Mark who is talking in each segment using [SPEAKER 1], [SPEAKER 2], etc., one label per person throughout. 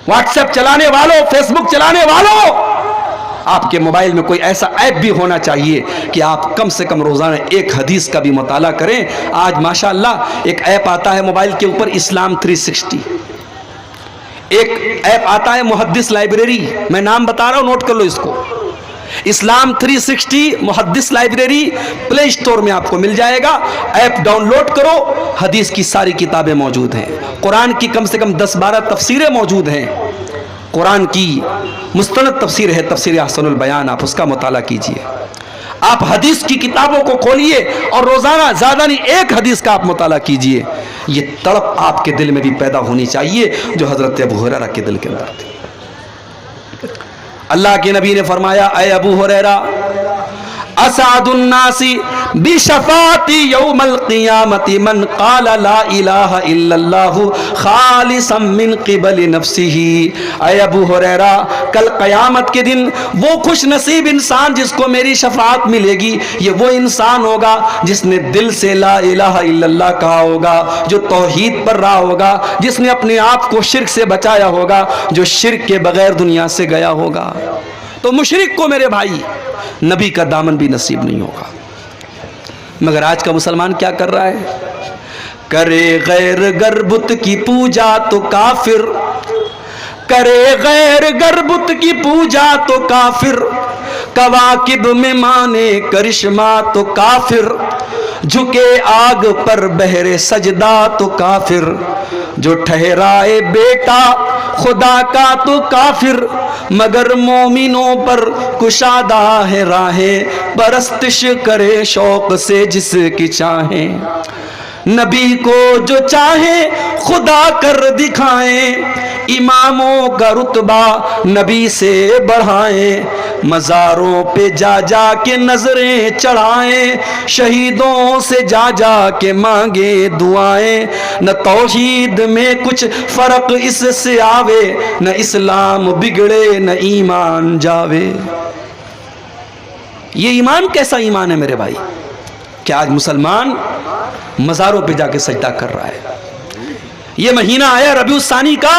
[SPEAKER 1] What's app چلانے والوں، face بک چلانے والوں، آپ کے موبائل میں کوئی ایسا ایپ بھی ہونا چاہیے کہ آپ کم سے کم روزانہ ایک حدیث کا بھی مطالعہ کریں۔ آج ماشاءاللہ ایک ایپ آتا ہے موبائل کے اوپر، اسلام 360، ایک ایپ آتا ہے محدث لائبریری، میں نام بتا رہا ہوں، نوٹ کر لو اس کو، اسلام 360 محدث لائبریری، پلے اسٹور میں آپ کو مل جائے گا، ایپ ڈاؤن لوڈ کرو، حدیث کی ساری کتابیں موجود ہیں، قرآن کی کم سے کم 10-12 تفسیریں موجود ہیں، قرآن کی مستند تفسیر ہے تفسیر احسن البیان، آپ اس کا مطالعہ کیجئے، آپ حدیث کی کتابوں کو کھولیے اور روزانہ زیادہ نہیں ایک حدیث کا آپ مطالعہ کیجئے۔ یہ تڑپ آپ کے دل میں بھی پیدا ہونی چاہیے جو حضرت ابو ہریرہ کے دل کے اندر تھی۔ اللہ کے نبی نے فرمایا، اے ابو ہریرہ، اسعد الناس بشفاعتی یوم القیامت من قال لا الہ الا اللہ خالصا من قبل نفسہ۔ اے ابو ہریرہ، کل قیامت کے دن وہ خوش نصیب انسان جس کو میری شفاعت ملے گی، یہ وہ انسان ہوگا جس نے دل سے لا الہ الا اللہ کہا ہوگا، جو توحید پر رہا ہوگا، جس نے اپنے آپ کو شرک سے بچایا ہوگا، جو شرک کے بغیر دنیا سے گیا ہوگا۔ تو مشرک کو میرے بھائی نبی کا دامن بھی نصیب نہیں ہوگا۔ مگر آج کا مسلمان کیا کر رہا ہے؟ کرے غیر گر بت کی پوجا تو کافر، کرے غیر گر بت کی پوجا تو کافر، کواکب میں مانے کرشمہ تو کافر، جھکے آگ پر بہرے سجدہ تو کافر، جو ٹھہرائے بیٹا خدا کا تو کافر، مگر مومنوں پر کشادہ ہے راہیں، پرستش کرے شوق سے جس کی چاہیں، نبی کو جو چاہیں خدا کر دکھائیں، اماموں کا رتبہ نبی سے بڑھائیں، مزاروں پہ جا جا کے نظریں چڑھائیں، شہیدوں سے جا جا کے مانگے دعائیں، نہ توحید میں کچھ فرق اس سے آوے، نہ اسلام بگڑے نہ ایمان جاوے۔ یہ ایمان کیسا ایمان ہے میرے بھائی کہ آج مسلمان مزاروں پہ جا کے سجدہ کر رہا ہے۔ یہ مہینہ آیا ربیع الثانی کا،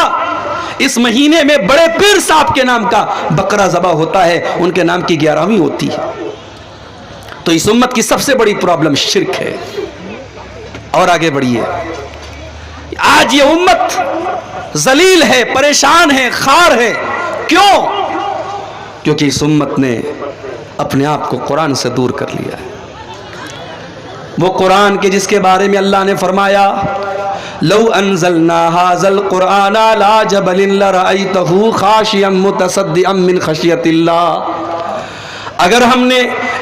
[SPEAKER 1] اس مہینے میں بڑے پیر صاحب کے نام کا بکرا ذبح ہوتا ہے، ان کے نام کی 11ویں ہوتی ہے۔ تو اس امت کی سب سے بڑی پرابلم شرک ہے۔ اور آگے بڑھیے، آج یہ امت ذلیل ہے، پریشان ہے، خار ہے، کیوں؟ کیونکہ اس امت نے اپنے آپ کو قرآن سے دور کر لیا ہے۔ وہ قرآن کے جس کے بارے میں اللہ نے فرمایا، لو انزلنا هذا القرآن على جبل لرأيته خاشعا متصدعا من خشیۃ اللہ، اگر ہم نے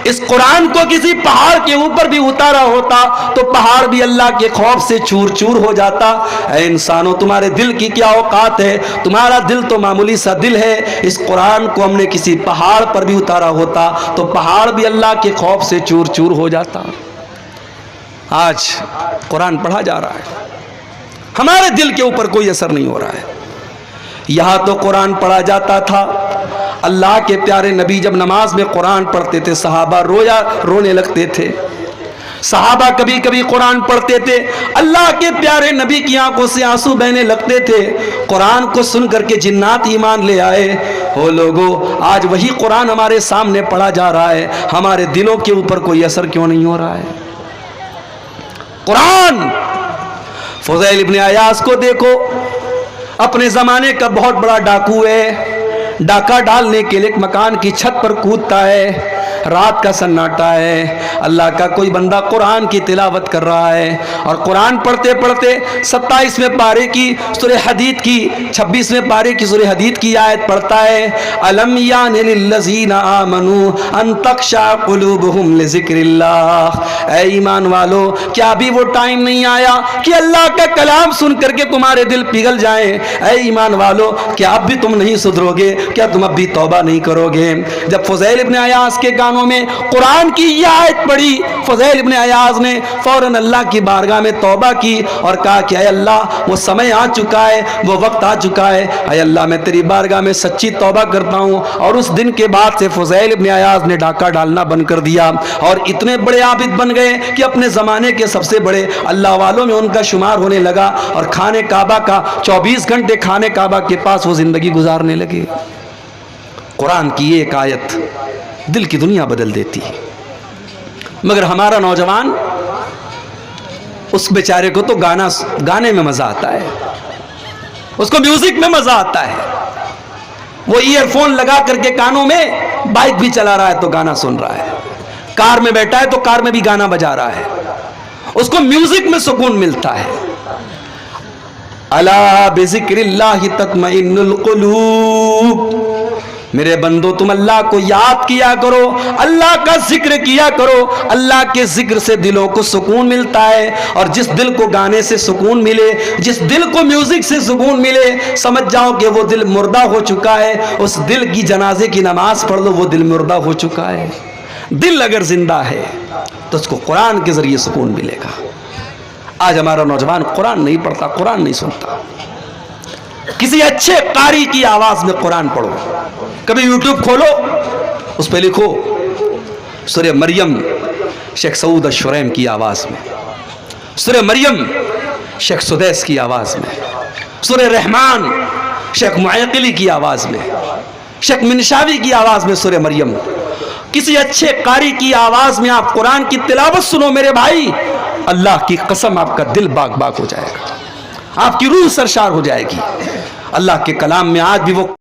[SPEAKER 1] اس قرآن کو کسی پہاڑ کے اوپر بھی اتارا ہوتا تو پہاڑ بھی اللہ کے خوف سے چور چور ہو جاتا۔ اے انسانوں، تمہارے دل کی کیا اوقات ہے؟ تمہارا دل تو معمولی سا دل ہے، اس قرآن کو ہم نے کسی پہاڑ پر بھی اتارا ہوتا تو پہاڑ بھی اللہ کے خوف سے چور چور ہو جاتا۔ آج قرآن پڑھا جا رہا ہے، ہمارے دل کے اوپر کوئی اثر نہیں ہو رہا ہے۔ یہاں تو قرآن پڑھا جاتا تھا، اللہ کے پیارے نبی جب نماز میں قرآن پڑھتے تھے صحابہ رونے لگتے تھے، صحابہ کبھی کبھی قرآن پڑھتے تھے، اللہ کے پیارے نبی کی آنکھوں سے آنسو بہنے لگتے تھے، قرآن کو سن کر کے جنات ایمان لے آئے۔ ہو لوگو، آج وہی قرآن ہمارے سامنے پڑھا جا رہا ہے، ہمارے دلوں کے اوپر کوئی اثر کیوں نہیں ہو رہا ہے؟ قرآن، فضیل ابن عیاض کو دیکھو، اپنے زمانے کا بہت بڑا ڈاکو ہے، ڈاکہ ڈالنے کے لیے ایک مکان کی چھت پر کودتا ہے، رات کا سناٹا ہے، اللہ کا کوئی بندہ قرآن کی تلاوت کر رہا ہے، اور قرآن پڑھتے پڑھتے 27ویں پارے کی سورہ حدید کی 26ویں پارے کی سورہ حدید کی آیت پڑھتا ہے، الم یان للذین آمنوا ان تخشع قلوبہم لذکر اللہ، اے ایمان والو، کیا ابھی وہ ٹائم نہیں آیا کہ اللہ کا کلام سن کر کے تمہارے دل پگھل جائیں؟ اے ایمان والو، کیا اب بھی تم نہیں سدھرو گے؟ کیا تم اب بھی توبہ نہیں کرو گے؟ جب فضیل ابن عیاض کے کام کانوں میں قرآن کی یہ آیت پڑھی، فضیل ابن عیاض نے فوراً اللہ کی بارگاہ میں توبہ کی اور کہا کہ اے اللہ وہ سمے آ چکا ہے، وہ وقت آ چکا ہے، اے اللہ میں تیری بارگاہ میں سچی توبہ کرتا ہوں۔ اور اس دن کے بعد سے فضیل ابن عیاض نے ڈاکہ ڈالنا بند کر دیا اور اتنے بڑے عابد بن گئے کہ اپنے زمانے کے سب سے بڑے اللہ والوں میں ان کا شمار ہونے لگا، اور خانہ کعبہ کا 24 گھنٹے خانہ کعبہ کے پاس وہ زندگی گزارنے لگے۔ قرآن کی ایک آیت دل کی دنیا بدل دیتی ہے، مگر ہمارا نوجوان اس بیچارے کو تو گانے میں مزہ آتا ہے، اس کو میوزک میں مزہ آتا ہے، وہ ایئر فون لگا کر کے کانوں میں بائک بھی چلا رہا ہے تو گانا سن رہا ہے، کار میں بیٹھا ہے تو کار میں بھی گانا بجا رہا ہے، اس کو میوزک میں سکون ملتا ہے۔ الا بذکر اللہ تطمئن القلوب، میرے بندو تم اللہ کو یاد کیا کرو، اللہ کا ذکر کیا کرو، اللہ کے ذکر سے دلوں کو سکون ملتا ہے۔ اور جس دل کو گانے سے سکون ملے، جس دل کو میوزک سے سکون ملے، سمجھ جاؤ کہ وہ دل مردہ ہو چکا ہے، اس دل کی جنازے کی نماز پڑھ لو، وہ دل مردہ ہو چکا ہے۔ دل اگر زندہ ہے تو اس کو قرآن کے ذریعے سکون ملے گا۔ آج ہمارا نوجوان قرآن نہیں پڑھتا، قرآن نہیں سنتا۔ کسی اچھے قاری کی آواز میں قرآن پڑھو، کبھی یوٹیوب کھولو، اس پہ لکھو سورہ مریم شیخ سعود الشریم کی آواز میں، سورہ مریم شیخ سدیس کی آواز میں، سورہ رحمان شیخ معقلی کی آواز میں، شیخ منشاوی کی آواز میں سورہ مریم۔ کسی اچھے قاری کی آواز میں آپ قرآن کی تلاوت سنو میرے بھائی، اللہ کی قسم آپ کا دل باغ باغ ہو جائے گا، آپ کی روح سرشار ہو جائے گی۔ اللہ کے کلام میں آج بھی وہ